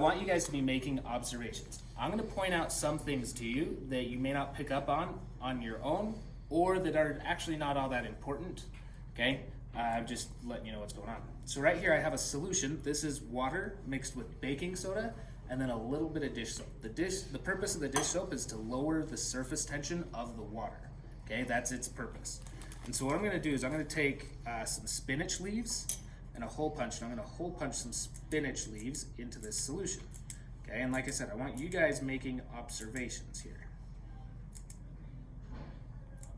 I want you guys to be making observations. I'm going to point out some things to you that you may not pick up on your own, or that are actually not all that important. Okay, just letting you know what's going on. So right here I have a solution. This is water mixed with baking soda and then a little bit of dish soap. The purpose of the dish soap is to lower the surface tension of the water. Okay, that's its purpose. And so what I'm going to do is I'm going to take some spinach leaves and a hole punch, and I'm going to hole punch some spinach leaves into this solution. Okay, and like I said, I want you guys making observations here.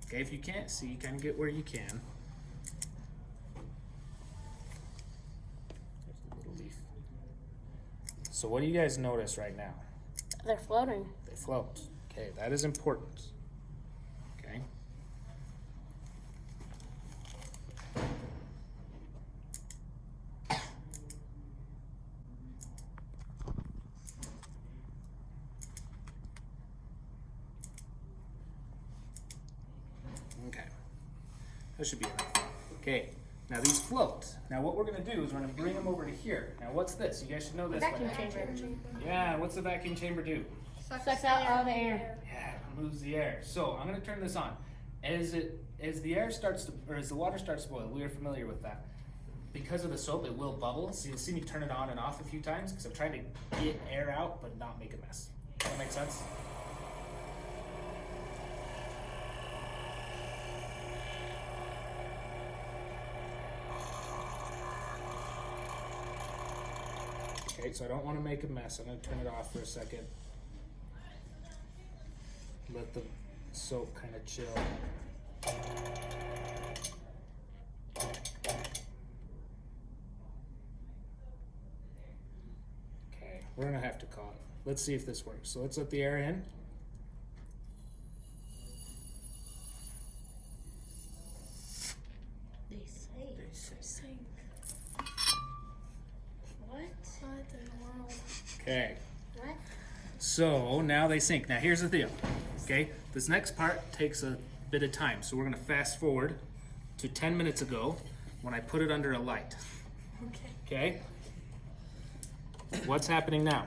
Okay, if you can't see, kind of get where you can. There's a little leaf. So what do you guys notice right now? They're floating. They float. Okay, that is important. Okay. Okay, that should be enough. Okay, now these float. Now what we're going to do is we're going to bring them over to here. Now what's this? You guys should know this. Vacuum chamber. Yeah, what's the vacuum chamber do? Sucks out all the air. Yeah, it removes the air. So I'm going to turn this on. As the air starts to, or as the water starts to boil, we are familiar with that. Because of the soap, it will bubble. So you'll see me turn it on and off a few times because I'm trying to get air out but not make a mess. Does that make sense? Okay, so I don't want to make a mess. I'm going to turn it off for a second. Let the soap kind of chill. Okay, we're going to have to call it. Let's see if this works. So let's let the air in. They sink. What? What in the world? Okay. What? So now they sink. Now here's the deal. Okay, this next part takes a bit of time. So we're going to fast forward to 10 minutes ago when I put it under a light. Okay? What's happening now?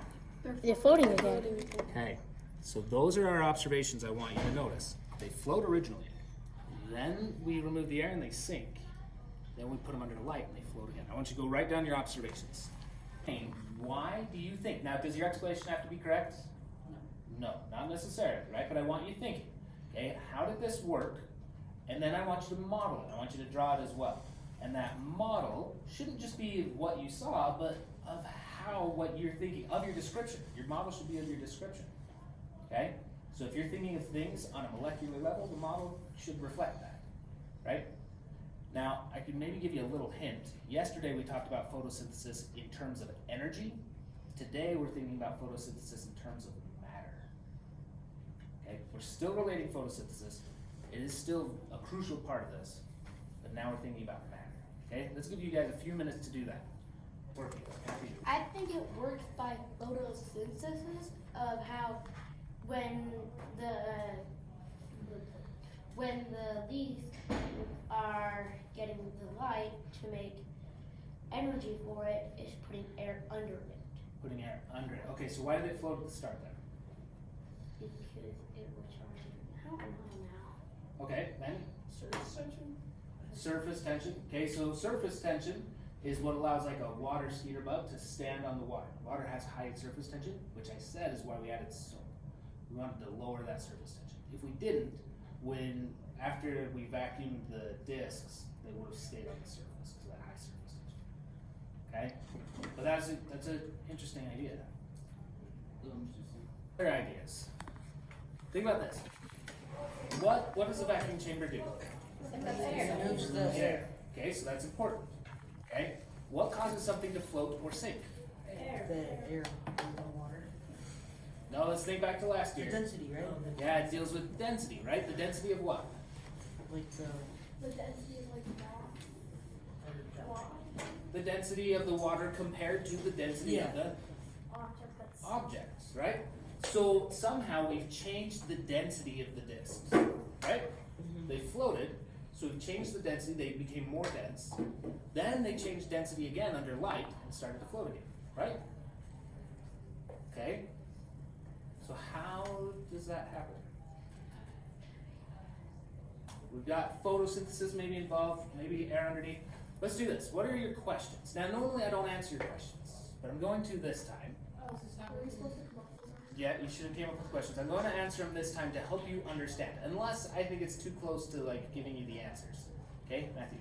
They're floating again. Okay, so those are our observations I want you to notice. They float originally. Then we remove the air and they sink. Then we put them under the light and they float again. I want you to go write down your observations. Hey, why do you think? Now, does your explanation have to be correct? No, not necessarily, right? But I want you thinking, okay, how did this work? And then I want you to model it. I want you to draw it as well. And that model shouldn't just be what you saw, but of how, what you're thinking, of your description. Your model should be of your description, okay? So if you're thinking of things on a molecular level, the model should reflect that, right? Now, I could maybe give you a little hint. Yesterday we talked about photosynthesis in terms of energy. Today we're thinking about photosynthesis in terms of matter. Okay, we're still relating photosynthesis. It is still a crucial part of this, but now we're thinking about matter. Okay, let's give you guys a few minutes to do that. Working. I think it works by photosynthesis of how when the leaves are getting the light to make energy for it is putting air under it. Putting air under it. Okay, so why did it float at the start then? Because it was charging. I don't know now. Okay, then Surface tension? surface tension. Okay, so surface tension is what allows like a water skeeter bug to stand on the water. Water has high surface tension, which I said is why we added soap. We wanted to lower that surface tension. If we didn't, after we vacuumed the discs, they would have stayed on the surface because of that high surface tension. Okay, but that's an interesting idea. Other ideas. Think about this. What does a vacuum chamber do? It moves the Air. Okay, so that's important. Okay, what causes something to float or sink? the air in the water. No, let's think back to last The year. density, right? Yeah, it deals with density, right? The density of what? Like the The density is like that. The density of the water compared to the density of the Object that's objects, right? So somehow we've changed the density of the discs, right? They floated, so we changed the density, they became more dense. Then they changed density again under light and started to float again, right? does that happen? We've got photosynthesis maybe involved, maybe air underneath. Let's do this. What are your questions? Now, normally I don't answer your questions, but I'm going to this time. Yeah, you should have came up with questions. I'm going to answer them this time to help you understand, unless I think it's too close to like giving you the answers. Okay, Matthew?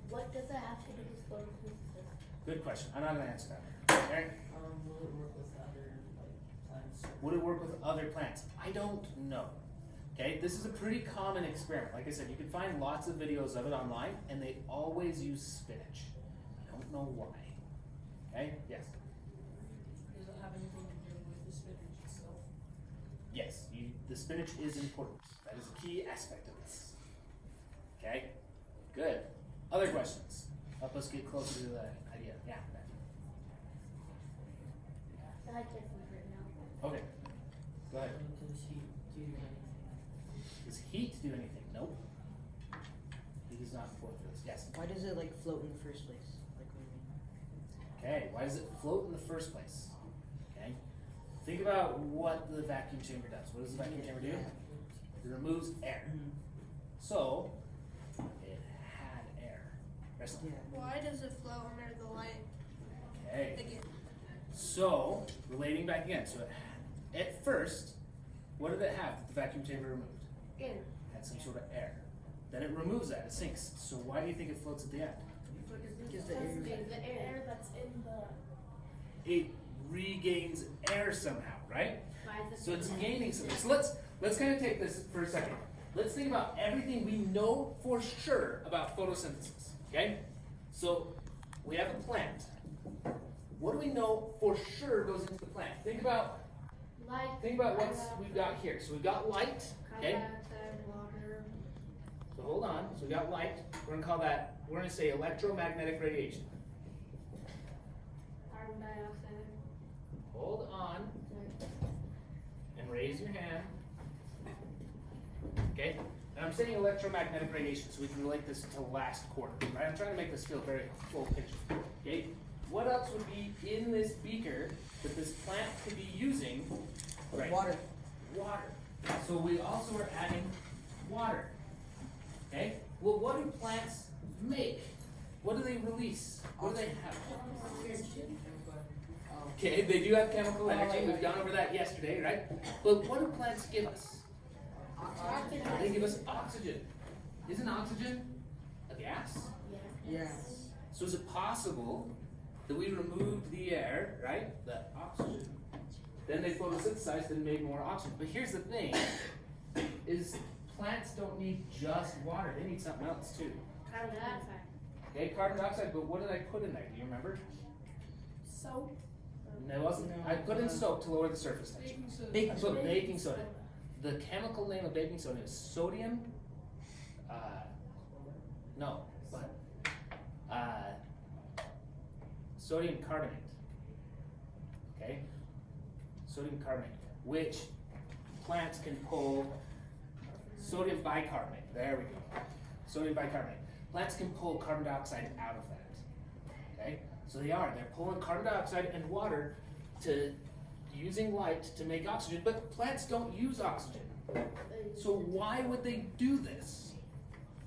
What does it have to do with photosynthesis? Good question. I'm not going to answer that. Aaron? Will it work with other like plants? Would it work with other plants? I don't know. Okay, this is a pretty common experiment. Like I said, you can find lots of videos of it online, and they always use spinach. I don't know why. Okay, yes? Does it have anything to do with the spinach itself? Yes, the spinach is important. That is a key aspect of this. Okay, good. Other questions? Help us get closer to the idea. Yeah, Matthew. I can't remember it now. Okay, go ahead. Does he do anything? Does heat do anything? Nope. Heat is not important for this. Yes. Why does it like float in the first place? Like moving? Okay, why does it float in the first place? Okay. Think about what the vacuum chamber does. What does the vacuum chamber do? It removes air. So, it had air. Rest- Yeah. Why does it flow under the light Okay. again? So, relating back again. So, at first, what did it have that the vacuum chamber removed? Air. It had some sort of air. Then it removes that. It sinks. So, why do you think it floats at the end? Because the air. The air that's in the. It regains air somehow, right? Why is it So it's gaining something. So let's kind of take this for a second. Let's think about everything we know for sure about photosynthesis. Okay? So we have a plant. What do we know for sure goes into the plant? Think about light. what we've got here. So we've got light. Okay? Carbon dioxide, water. So hold on. So we got light. We're gonna say electromagnetic radiation. Carbon dioxide. Hold on and raise your hand. Okay? And I'm saying electromagnetic radiation so we can relate this to last quarter, right? I'm trying to make this feel very full picture. Okay? What else would be in this beaker that this plant could be using? Right. Water. Water. So we also are adding water. Okay? Well, what do plants make? What do they release? What do they have? Okay, they do have chemical energy. We've gone over that yesterday, right? But what do plants give us? They give us oxygen. Isn't oxygen a gas? Yeah. So is it possible that we removed the air, right? The oxygen. Then they photosynthesized and made more oxygen. But here's the thing, is plants don't need just water. They need something else too. Carbon dioxide. Okay, carbon dioxide, but what did I put in there? Do you remember? Soap. No, it wasn't. I put in soap to lower the surface tension. Baking I soda. put baking soda. The chemical name of baking soda is sodium. No, but sodium carbonate. Okay, sodium carbonate, which plants can pull. Sodium bicarbonate. There we go. Sodium bicarbonate. Plants can pull carbon dioxide out of that. Okay, so they're pulling carbon dioxide and water to using light to make oxygen, but plants don't use oxygen. So why would they do this?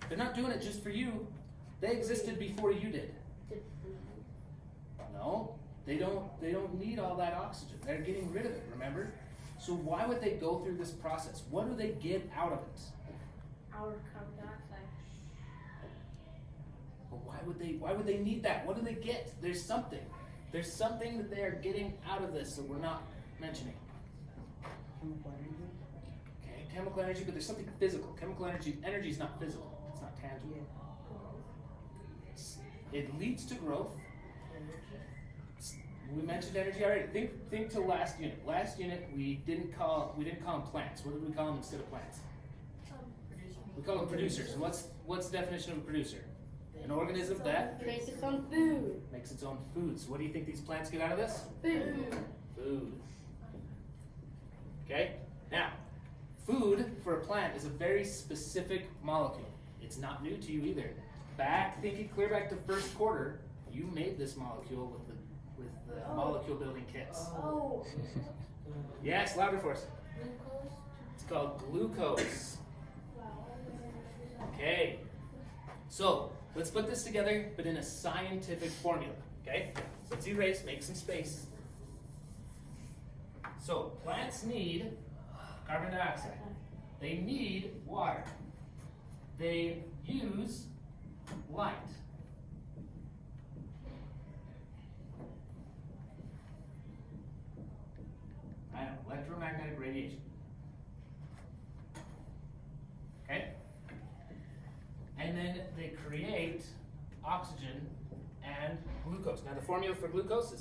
They're not doing it just for you. They existed before you did. No, they don't need all that oxygen. They're getting rid of it, remember? So why would they go through this process? What do they get out of it? Our carbon dioxide. But why would they need that? What do they get? There's something that they are getting out of this that we're not mentioning. Chemical energy. Okay, chemical energy, but there's something physical. Chemical energy is not physical. It's not tangible. It leads to growth. We mentioned energy already. Think to last unit. Last unit we didn't call them plants. What did we call them instead of plants? We call them producers. And what's the definition of a producer? An organism that Makes its own food. makes its own food. So what do you think these plants get out of this? Food. Food. Okay? Now, food for a plant is a very specific molecule. It's not new to you either. Thinking clear back to first quarter, you made this molecule with the molecule building kits. Oh. Yes, louder for us. Glucose. It's called glucose. Okay. So let's put this together, but in a scientific formula. Okay. So let's erase, make some space. So plants need carbon dioxide. They need water. They use light. I know, electromagnetic radiation. Okay? And then they create oxygen and glucose. Now the formula for glucose is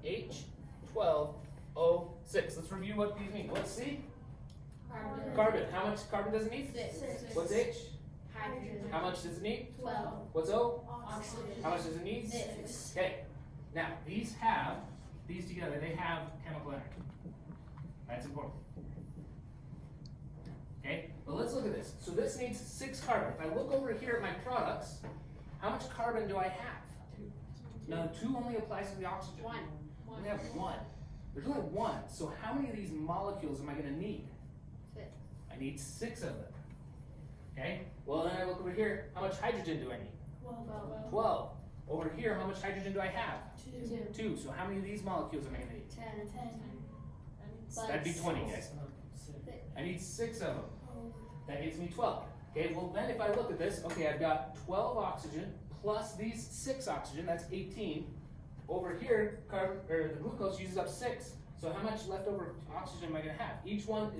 C6H12O6. Let's review what these mean. What's C? Carbon. How much carbon does it need? 6. What's H? Hydrogen. How much does it need? 12. What's O? Oxygen. How much does it need? 6. Okay. Now these together, they have chemical energy. That's important. Okay, but let's look at this. So this needs 6 carbon. If I look over here at my products, how much carbon do I have? 2. Now 2 only applies to the oxygen. 1. I only have 1. There's only 1. So how many of these molecules am I going to need? 6. I need 6 of them. Okay, well then I look over here, how much hydrogen do I need? 12. Over here, how much hydrogen do I have? 2. So how many of these molecules am I going to need? 10. That'd be 20, guys. I need 6 of them. That gives me 12. Okay, well then if I look at this, okay, I've got 12 oxygen plus these 6 oxygen, that's 18. Over here, the glucose uses up 6. So how much leftover oxygen am I going to have? Each one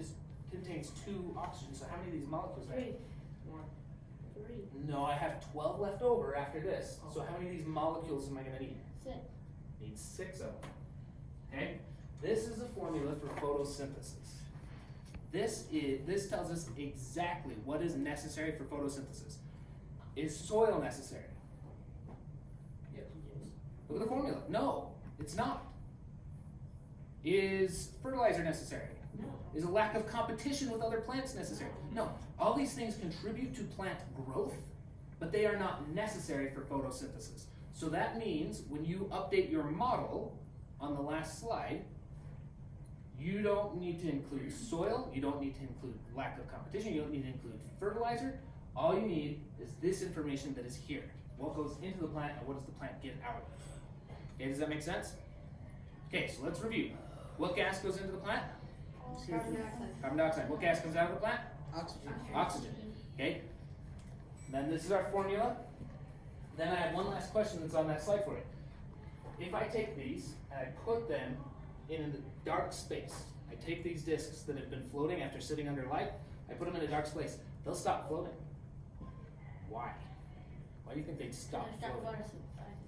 contains 2 oxygen. So how many of these molecules do I have? 3. No, I have 12 left over after this. So how many of these molecules am I going to need? 6. Need 6 of them. Okay? This is a formula for photosynthesis. This tells us exactly what is necessary for photosynthesis. Is soil necessary? Yes. Look at the formula. No, it's not. Is fertilizer necessary? No. Is a lack of competition with other plants necessary? No. All these things contribute to plant growth, but they are not necessary for photosynthesis. So that means when you update your model on the last slide, you don't need to include soil, you don't need to include lack of competition, you don't need to include fertilizer. All you need is this information that is here. What goes into the plant and what does the plant get out of it? Okay, does that make sense? Okay, so let's review. What gas goes into the plant? Carbon dioxide. Carbon dioxide. What gas comes out of the plant? Oxygen. Oxygen. Okay? Then this is our formula. Then I have one last question that's on that slide for you. If I take these and I put them in a dark space, I take these discs that have been floating after sitting under light, I put them in a dark space, they'll stop floating. Why? Why do you think they'd stop floating?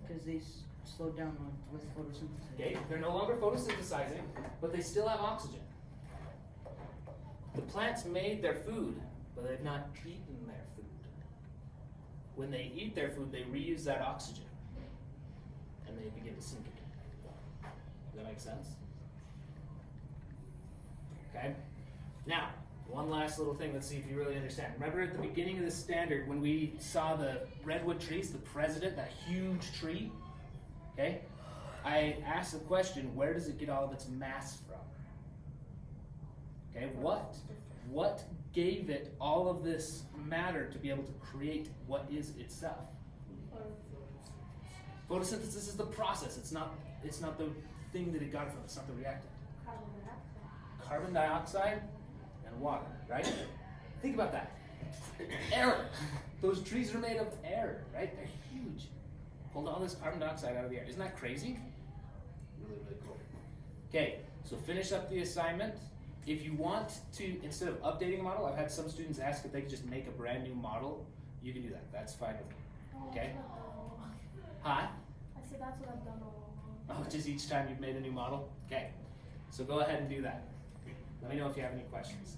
Because they slowed down with photosynthesis. Okay, they're no longer photosynthesizing, but they still have oxygen. The plants made their food, but they've not eaten their food. When they eat their food, they reuse that oxygen, and they begin to sink again. Does that make sense? Okay? Now, one last little thing, let's see if you really understand. Remember at the beginning of the standard when we saw the redwood trees, the president, that huge tree? Okay? I asked the question, where does it get all of its mass from? Okay, what gave it all of this matter to be able to create what is itself? Photosynthesis is the process. It's not the thing that it got it from. It's not the reactant. Carbon dioxide and water, right? Think about that. Air. Those trees are made of air, right? They're huge. Pulled all this carbon dioxide out of the air. Isn't that crazy? Really, really cool. Okay, so finish up the assignment. If you want to, instead of updating a model, I've had some students ask if they could just make a brand new model. You can do that. That's fine with me. Okay? Huh? I said that's what I've done all along. Oh, just each time you've made a new model? Okay. So go ahead and do that. Let me know if you have any questions.